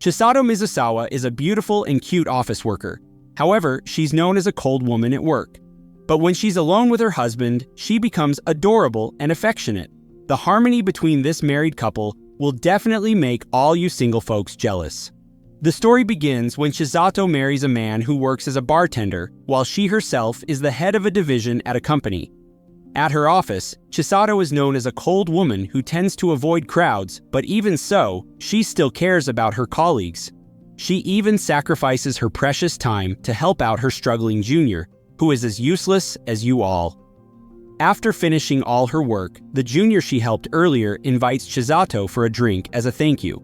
Chisato Mizusawa is a beautiful and cute office worker. However, she's known as a cold woman at work. But when she's alone with her husband, she becomes adorable and affectionate. The harmony between this married couple will definitely make all you single folks jealous. The story begins when Chisato marries a man who works as a bartender, while she herself is the head of a division at a company. At her office, Chisato is known as a cold woman who tends to avoid crowds, but even so, she still cares about her colleagues. She even sacrifices her precious time to help out her struggling junior, who is as useless as you all. After finishing all her work, the junior she helped earlier invites Chisato for a drink as a thank you.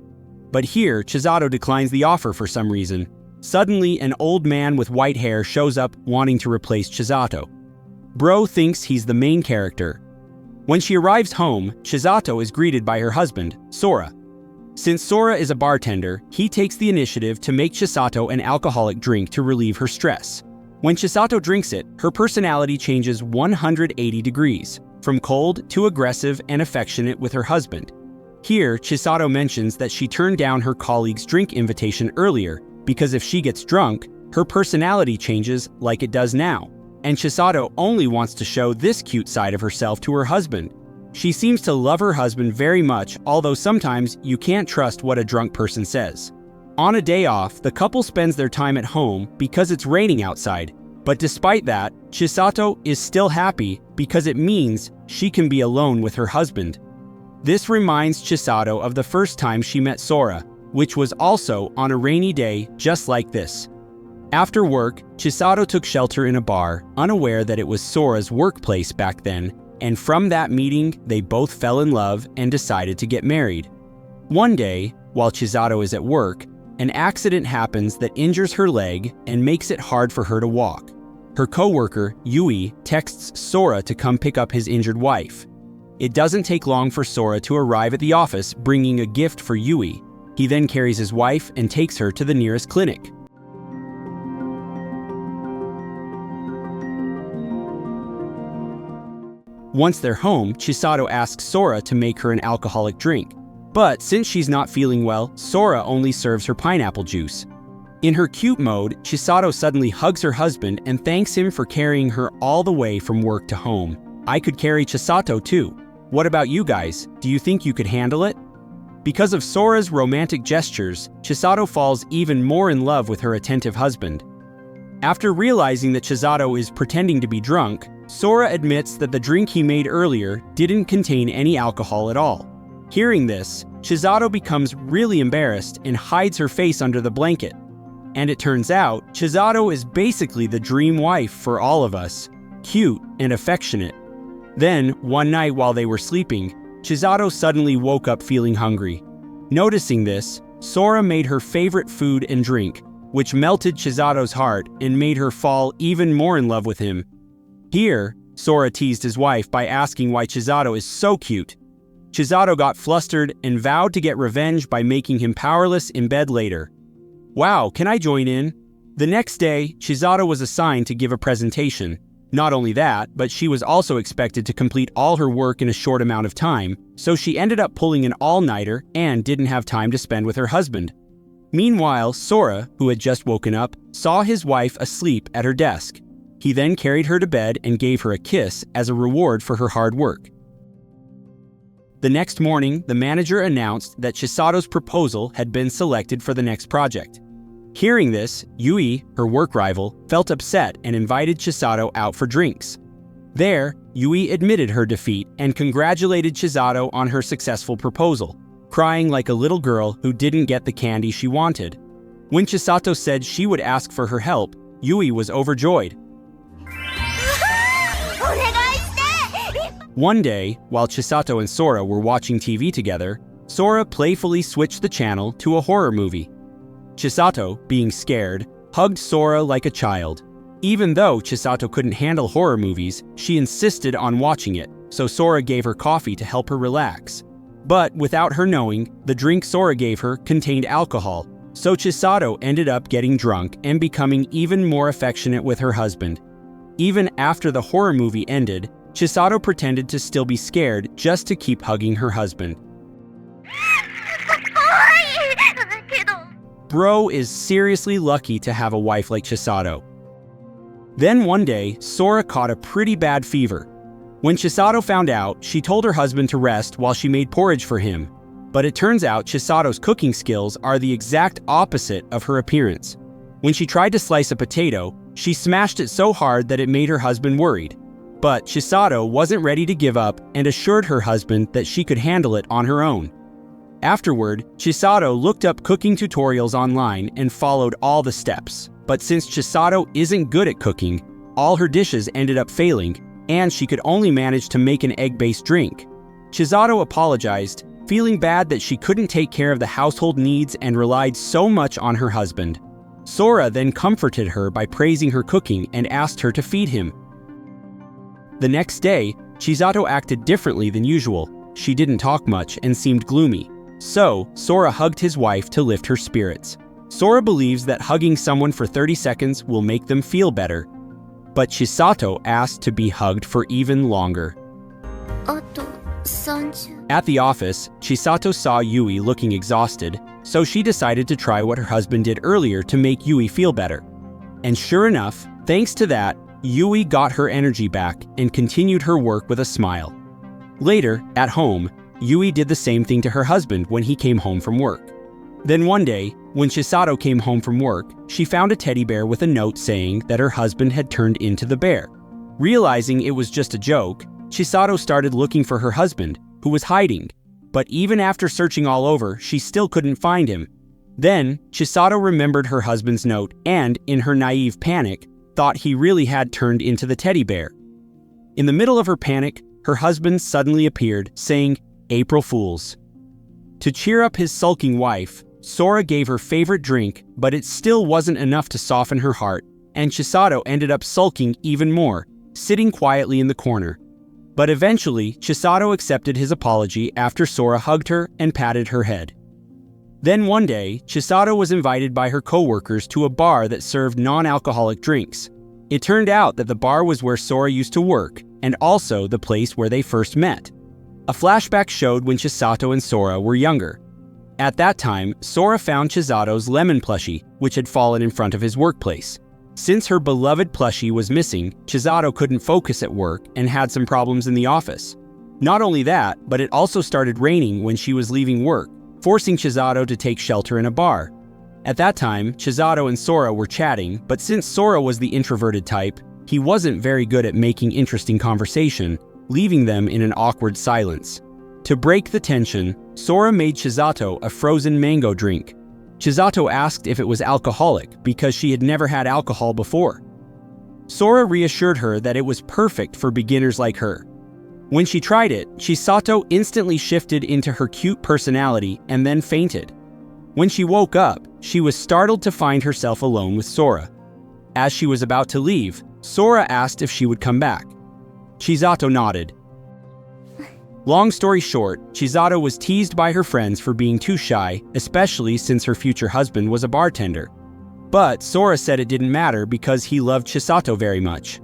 But here, Chisato declines the offer for some reason. Suddenly, an old man with white hair shows up wanting to replace Chisato. Bro thinks he's the main character. When she arrives home, Chisato is greeted by her husband, Sora. Since Sora is a bartender, he takes the initiative to make Chisato an alcoholic drink to relieve her stress. When Chisato drinks it, her personality changes 180 degrees, from cold to aggressive and affectionate with her husband. Here, Chisato mentions that she turned down her colleague's drink invitation earlier because if she gets drunk, her personality changes like it does now. And Chisato only wants to show this cute side of herself to her husband. She seems to love her husband very much, although sometimes you can't trust what a drunk person says. On a day off, the couple spends their time at home because it's raining outside. But despite that, Chisato is still happy because it means she can be alone with her husband. This reminds Chisato of the first time she met Sora, which was also on a rainy day just like this. After work, Chisato took shelter in a bar, unaware that it was Sora's workplace back then, and from that meeting, they both fell in love and decided to get married. One day, while Chisato is at work, an accident happens that injures her leg and makes it hard for her to walk. Her coworker, Yui, texts Sora to come pick up his injured wife. It doesn't take long for Sora to arrive at the office bringing a gift for Yui. He then carries his wife and takes her to the nearest clinic. Once they're home, Chisato asks Sora to make her an alcoholic drink. But since she's not feeling well, Sora only serves her pineapple juice. In her cute mode, Chisato suddenly hugs her husband and thanks him for carrying her all the way from work to home. I could carry Chisato too. What about you guys? Do you think you could handle it? Because of Sora's romantic gestures, Chisato falls even more in love with her attentive husband. After realizing that Chisato is pretending to be drunk, Sora admits that the drink he made earlier didn't contain any alcohol at all. Hearing this, Chisato becomes really embarrassed and hides her face under the blanket. And it turns out, Chisato is basically the dream wife for all of us, cute and affectionate. Then, one night while they were sleeping, Chisato suddenly woke up feeling hungry. Noticing this, Sora made her favorite food and drink, which melted Chisato's heart and made her fall even more in love with him. Here, Sora teased his wife by asking why Chisato is so cute. Chisato got flustered and vowed to get revenge by making him powerless in bed later. Wow, can I join in? The next day, Chisato was assigned to give a presentation. Not only that, but she was also expected to complete all her work in a short amount of time, so she ended up pulling an all-nighter and didn't have time to spend with her husband. Meanwhile, Sora, who had just woken up, saw his wife asleep at her desk. He then carried her to bed and gave her a kiss as a reward for her hard work. The next morning, the manager announced that Chisato's proposal had been selected for the next project. Hearing this, Yui, her work rival, felt upset and invited Chisato out for drinks. There, Yui admitted her defeat and congratulated Chisato on her successful proposal, crying like a little girl who didn't get the candy she wanted. When Chisato said she would ask for her help, Yui was overjoyed. One day, while Chisato and Sora were watching TV together, Sora playfully switched the channel to a horror movie. Chisato, being scared, hugged Sora like a child. Even though Chisato couldn't handle horror movies, she insisted on watching it, so Sora gave her coffee to help her relax. But without her knowing, the drink Sora gave her contained alcohol, so Chisato ended up getting drunk and becoming even more affectionate with her husband. Even after the horror movie ended, Chisato pretended to still be scared just to keep hugging her husband. Bro is seriously lucky to have a wife like Chisato. Then one day, Sora caught a pretty bad fever. When Chisato found out, she told her husband to rest while she made porridge for him. But it turns out Chisato's cooking skills are the exact opposite of her appearance. When she tried to slice a potato, she smashed it so hard that it made her husband worried. But Chisato wasn't ready to give up and assured her husband that she could handle it on her own. Afterward, Chisato looked up cooking tutorials online and followed all the steps. But since Chisato isn't good at cooking, all her dishes ended up failing, and she could only manage to make an egg-based drink. Chisato apologized, feeling bad that she couldn't take care of the household needs and relied so much on her husband. Sora then comforted her by praising her cooking and asked her to feed him. The next day, Chisato acted differently than usual. She didn't talk much and seemed gloomy. So, Sora hugged his wife to lift her spirits. Sora believes that hugging someone for 30 seconds will make them feel better. But Chisato asked to be hugged for even longer. At the office, Chisato saw Yui looking exhausted, so she decided to try what her husband did earlier to make Yui feel better. And sure enough, thanks to that, Yui got her energy back and continued her work with a smile. Later, at home, Yui did the same thing to her husband when he came home from work. Then one day, when Chisato came home from work, she found a teddy bear with a note saying that her husband had turned into the bear. Realizing it was just a joke, Chisato started looking for her husband, who was hiding. But even after searching all over, she still couldn't find him. Then, Chisato remembered her husband's note and, in her naive panic, thought he really had turned into the teddy bear. In the middle of her panic, her husband suddenly appeared, saying, "April Fools." To cheer up his sulking wife, Sora gave her favorite drink, but it still wasn't enough to soften her heart, and Chisato ended up sulking even more, sitting quietly in the corner. But eventually, Chisato accepted his apology after Sora hugged her and patted her head. Then one day, Chisato was invited by her coworkers to a bar that served non-alcoholic drinks. It turned out that the bar was where Sora used to work, and also the place where they first met. A flashback showed when Chisato and Sora were younger. At that time, Sora found Chisato's lemon plushie, which had fallen in front of his workplace. Since her beloved plushie was missing, Chisato couldn't focus at work and had some problems in the office. Not only that, but it also started raining when she was leaving work, forcing Chisato to take shelter in a bar. At that time, Chisato and Sora were chatting, but since Sora was the introverted type, he wasn't very good at making interesting conversation, leaving them in an awkward silence. To break the tension, Sora made Chisato a frozen mango drink. Chisato asked if it was alcoholic because she had never had alcohol before. Sora reassured her that it was perfect for beginners like her. When she tried it, Chisato instantly shifted into her cute personality and then fainted. When she woke up, she was startled to find herself alone with Sora. As she was about to leave, Sora asked if she would come back. Chisato nodded. Long story short, Chisato was teased by her friends for being too shy, especially since her future husband was a bartender. But Sora said it didn't matter because he loved Chisato very much.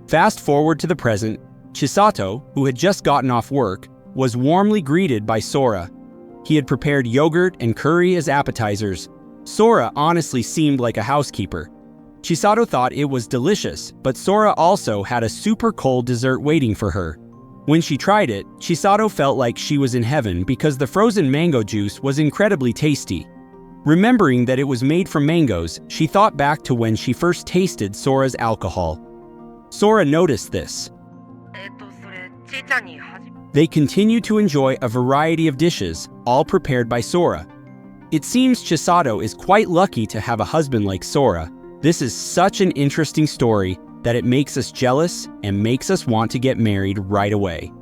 Fast forward to the present, Chisato, who had just gotten off work, was warmly greeted by Sora. He had prepared yogurt and curry as appetizers. Sora honestly seemed like a housekeeper. Chisato thought it was delicious, but Sora also had a super cold dessert waiting for her. When she tried it, Chisato felt like she was in heaven because the frozen mango juice was incredibly tasty. Remembering that it was made from mangoes, she thought back to when she first tasted Sora's alcohol. Sora noticed this. They continue to enjoy a variety of dishes, all prepared by Sora. It seems Chisato is quite lucky to have a husband like Sora. This is such an interesting story that it makes us jealous and makes us want to get married right away.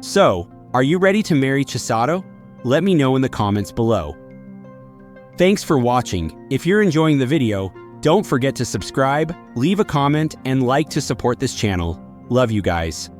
So, are you ready to marry Chisato? Let me know in the comments below. Thanks for watching. If you're enjoying the video, don't forget to subscribe, leave a comment, and like to support this channel. Love you guys.